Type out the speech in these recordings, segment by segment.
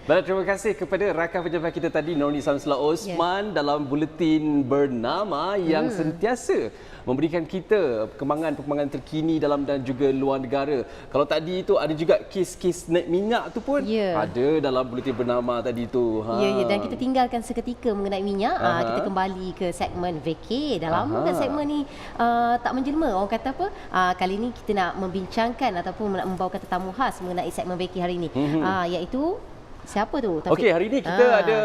Baik, terima kasih kepada rakan pejabat kita tadi, Nurul Samsula Osman, dalam buletin Bernama yang sentiasa memberikan kita perkembangan terkini dalam dan juga luar negara. Kalau tadi itu ada juga kes-kes naik minyak tu pun ada dalam buletin Bernama tadi tu. Dan kita tinggalkan seketika mengenai minyak. Kita kembali ke segmen Vacay. Dah lama kan segmen ni tak menjelma. Orang kata apa? Kali ni kita nak membincangkan ataupun nak membawakan tetamu khas mengenai segmen Vacay hari ini. Iaitu siapa tu? Okey, hari ini kita ada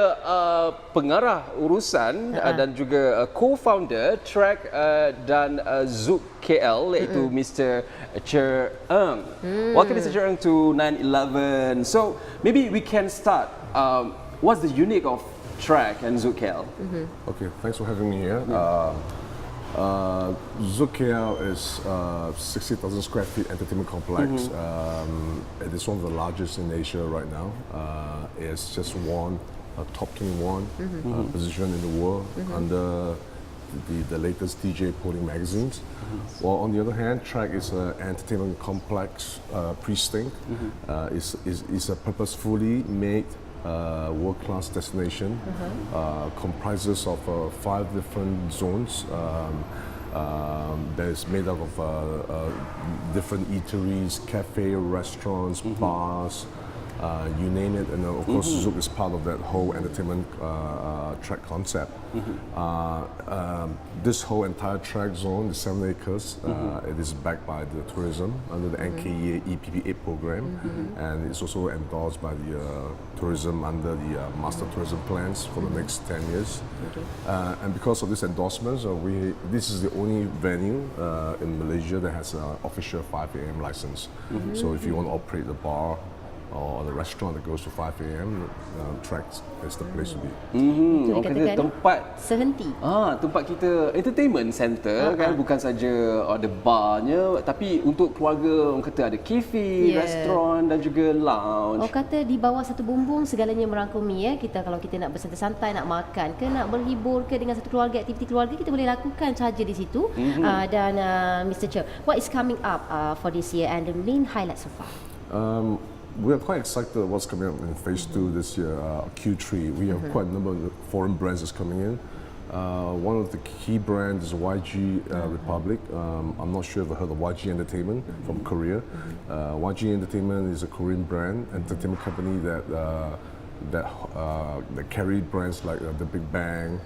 pengarah urusan dan juga co-founder TREC dan ZOUK KL, iaitu Mr. Cher Ng. Welcome Mr. Cher Ng to 911. So maybe we can start. What's the unique of TREC and ZOUK KL? Okay, thanks for having me here. ZOUK KL is 60,000 square feet entertainment complex. It is one of the largest in Asia right now. It's just won a top 21 position in the world under the latest DJ polling magazines. While on the other hand, TREC is an entertainment complex precinct. It's a purposefully made world-class destination, comprises of 5 different zones that is made up of different eateries, cafe, restaurants, bars, you name it, and of course ZOUK is part of that whole entertainment TREC concept. This whole entire TREC zone, the 7 acres, it is backed by the tourism under the NKEA EPP8 program, and it's also endorsed by the tourism under the master tourism plans for the next 10 years. And because of this endorsement, this is the only venue in Malaysia that has an official 5 AM license. So if you want to operate the bar or the restaurant that goes to 5 AM, TREC is the place to be. Orang kata tempat sehenti. Tempat kita entertainment center kan, bukan saja ada barnya, tapi untuk keluarga orang kata ada kafe, restoran dan juga lounge. Orang kata di bawah satu bumbung segalanya merangkumi ya. Kita kalau kita nak bersantai-santai, nak makan ke nak berhibur ke dengan satu keluarga, aktiviti keluarga, kita boleh lakukan saja di situ. Dan Mr. Cher, what is coming up for this year and the main highlights so far? We are quite excited about what's coming up in phase 2 this year, Q3. We have quite a number of foreign brands that's coming in. One of the key brands is YG Republic. I'm not sure if you've heard of YG Entertainment from Korea. YG Entertainment is a Korean brand, entertainment company that carry brands like The Big Bang,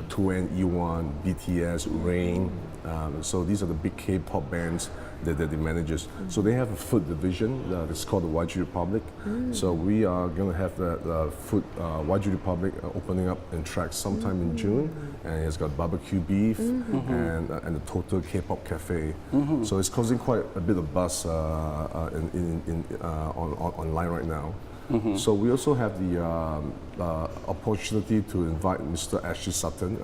2NE1, BTS, Rain. So these are the big K-pop bands that they manages. So they have a food division that's called the YG Republic. So we are going to have the food YG Republic opening up in TREC sometime in June, and it's got barbecue beef and the total K-pop cafe. So it's causing quite a bit of buzz online right now. So we also have the opportunity to invite Mr. Ashley Sutton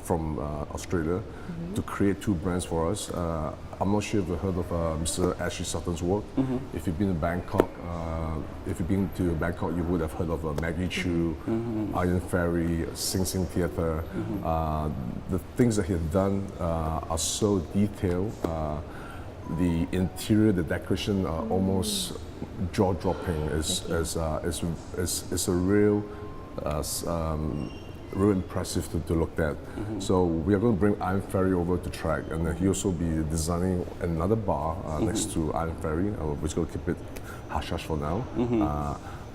from Australia to create 2 brands for us. I'm not sure if you've heard of Mr. Ashley Sutton's work. If you've been to Bangkok, you would have heard of Maggie Chu, Iron Fairy, Sing Sing Theatre. The things that he has done are so detailed. The interior, the decoration are almost jaw-dropping. It's a real impressive to look at. So we are going to bring Iron Fairy over to TREC, and then he'll also be designing another bar next to Iron Fairy. We're just going to keep it hush-hush for now.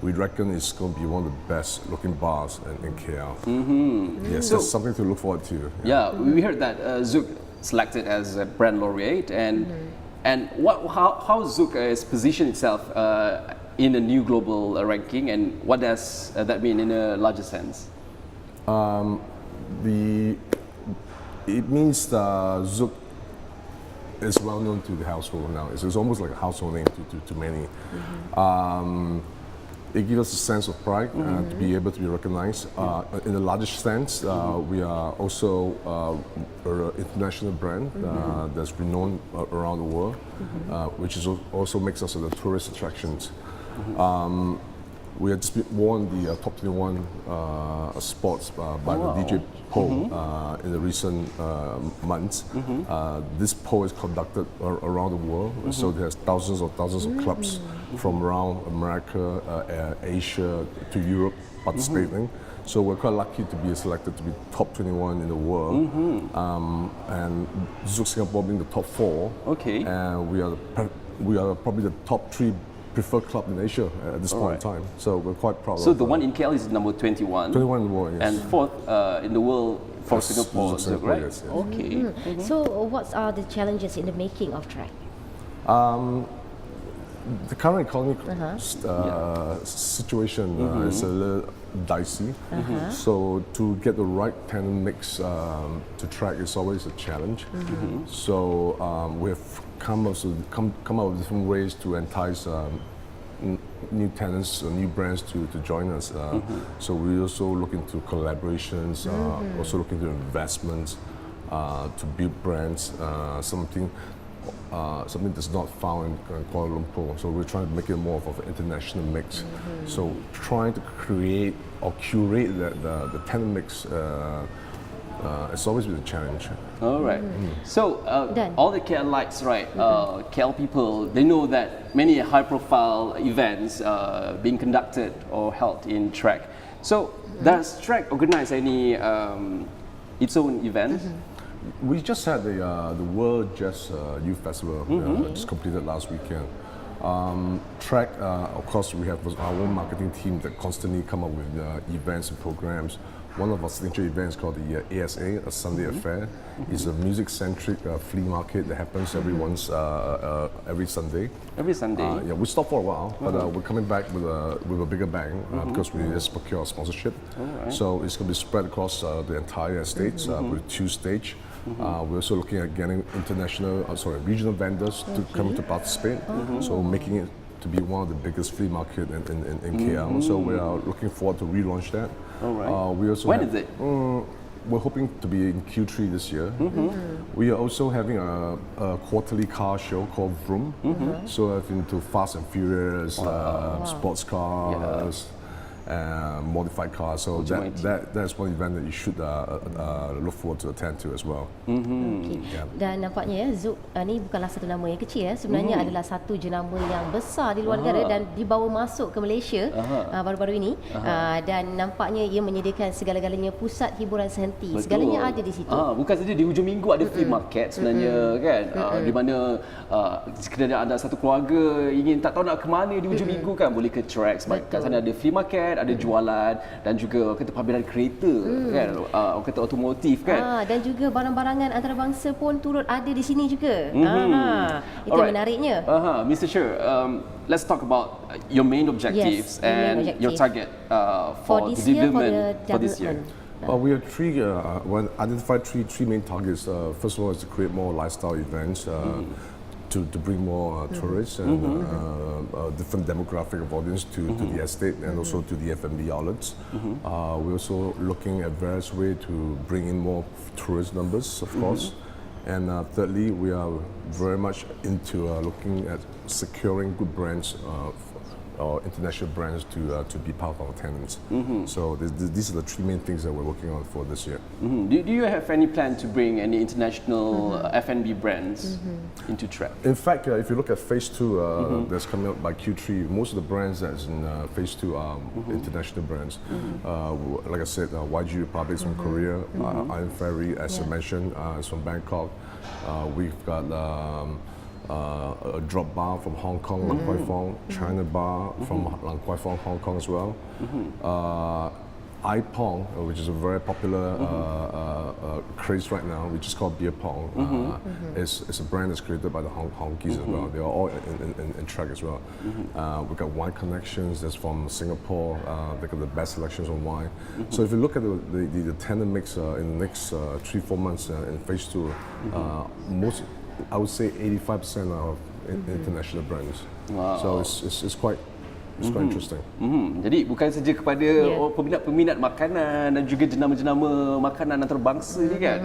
We reckon it's going to be one of the best looking bars in KL. Yes, so that's something to look forward to. Yeah, we heard that ZOUK selected as a brand laureate, and how ZOUK is positioned itself in a new global ranking, and what does that mean in a larger sense? It means ZOUK is well known to the household now. It's almost like a household name to many. It gives us a sense of pride to be able to be recognized. In the largest sense, we are also an international brand that's renowned around the world, which is also makes us the tourist attractions. we had just won the top 21 spots by the DJ poll in the recent months. This poll is conducted around the world, so there's thousands of clubs from around America, Asia to Europe participating. So we're quite lucky to be selected to be top 21 in the world, and Zouk Singapore being the top 4. Okay. And we are probably the top 3 preferred club in Asia at this point in time. So we're quite proud. So the one in KL is number 21. 21 in the world, yes. And 4th in the world for Yes, Singapore, Singapore, right? yes, yes. Okay. So what are the challenges in the making of TREC? The current economic situation is a little dicey. So to get the right tenant mix to TREC is always a challenge. So we've come up with different ways to entice new tenants, new brands to join us. So we also look into collaborations, also look into investments to build brands, something that's not found in Kuala Lumpur. So we're trying to make it more of an international mix. So trying to create or curate the tenant mix it's always been a challenge. All right. So all the KLites, right? KL people, they know that many high-profile events being conducted or held in TREC. So does TREC organize any its own events? We just had the World Jazz Youth Festival just completed last weekend. TREC, of course, we have our own marketing team that constantly come up with events and programs. One of our signature events called the ASA, a Sunday Affair, is a music-centric flea market that happens every Sunday. Every Sunday? Yeah, we stopped for a while, but we're coming back with a bigger bang because we just procured a sponsorship. So it's going to be spread across the entire estates with 2 stages. We're also looking at getting regional vendors to come to participate. So making it to be one of the biggest flea market in KL. So we are looking forward to relaunch that. All right. We also when is it? We're hoping to be in Q3 this year. We are also having a quarterly car show called Vroom. So I've been into Fast and Furious, sports cars, modified cars. So that's one event that you should look forward to attend to as well. Okay. Dan nampaknya Zouk ni bukanlah satu nama yang kecil sebenarnya adalah satu jenama yang besar di luar negara dan dibawa masuk ke Malaysia baru-baru ini dan nampaknya ia menyediakan segala-galanya pusat hiburan sehenti. Segalanya ada di situ. Bukan saja di hujung minggu ada flea market sebenarnya kan, di mana sekiranya anda satu keluarga ingin tak tahu nak ke mana di hujung minggu kan, boleh ke TREC sebab kat sana ada flea market, ada jualan dan juga kata pameran kereta kan, orang kata otomotif kan. Dan juga barang-barangan antarabangsa pun turut ada di sini juga. Itu menariknya. Mr. Cher, let's talk about your main objectives and your target for the development for this year. We have identified three main targets. First of all is to create more lifestyle events. To bring more tourists and different demographic of audience to the estate and also to the F&B outlets. We're also looking at various ways to bring in more tourist numbers, of course. And thirdly, we are very much into looking at securing good brands or international brands to be part of our tenants. So these are the 3 main things that we're working on for this year. Do you have any plan to bring any international F&B brands into TREC? In fact, if you look at Phase 2 that's coming up by Q3, most of the brands that's in Phase 2 are international brands. Like I said, YG Republic is from Korea, Iron Ferry, as I mentioned, is from Bangkok. We've got a drop bar from Hong Kong, Lang Kwai Fong, China Bar from Lang Kwai Fong, Hong Kong as well. iPong, which is a very popular craze right now, which is called beer pong. It's a brand that's created by the Honkies as well. They are all in TREC as well. We've got Wine Connections that's from Singapore. They got the best selections on wine. So if you look at the tenant mix in the next 3-4 months in Phase 2, I would say 85% of international brands. So it's quite interesting. Jadi bukan saja kepada peminat-peminat makanan dan juga jenama-jenama makanan antarabangsa ni kan,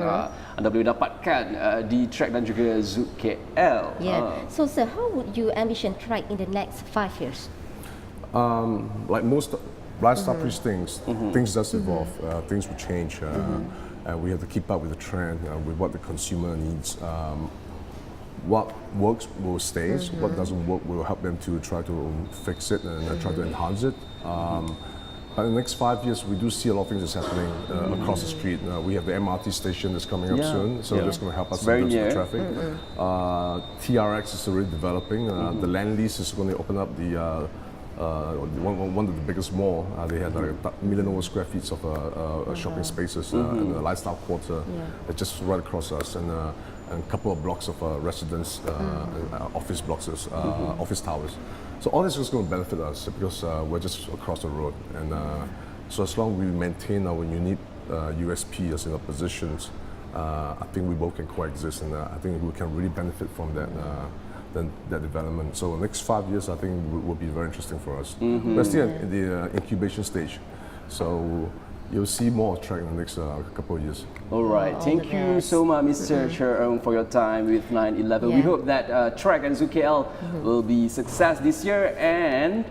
anda boleh dapatkan di TREC dan juga Zouk KL. So sir, how would you ambition TREC in the next 5 years? Like most lifestyle things, things does evolve, things will change, and we have to keep up with the trend, with what the consumer needs. What works will stay, what doesn't work we'll help them to try to fix it and try to enhance it. But in the next 5 years, we do see a lot of things that's happening across the street. We have the MRT station that's coming up soon, so that's going to help us in terms of the traffic. TREC is already developing. The land lease is going to open up the one of the biggest mall. They had like 1 million over square feet of shopping spaces in the lifestyle quarter that's just right across us, and a couple of blocks of residence, office blocks, office towers. So all this is going to benefit us because we're just across the road, and so as long as we maintain our unique USP as in our positions, I think we both can coexist, and I think we can really benefit from that development. So the next 5 years, I think, will be very interesting for us. We're still in the incubation stage, so you'll see more TREC in the next couple of years. All right, thank you so much, Mr. Cher Ng, for your time with 9/11. We hope that TREC and Zouk KL will be success this year and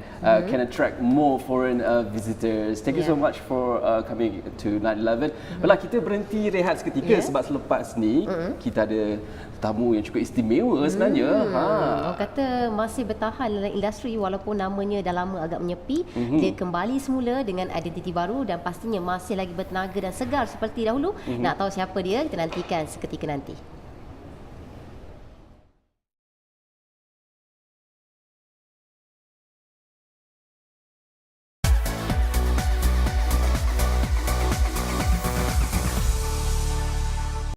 can attract more foreign visitors. Thank you so much for coming to 9/11. Baiklah, kita berhenti rehat seketika sebab selepas ni kita ada tetamu yang cukup istimewa sebenarnya. Orang kata masih bertahan dalam industri walaupun namanya dah lama agak menyepi. Dia kembali semula dengan identiti baru dan pastinya masih lagi bertenaga dan segar seperti dahulu. Nak tahu siapa dia? Kita nantikan seketika nanti.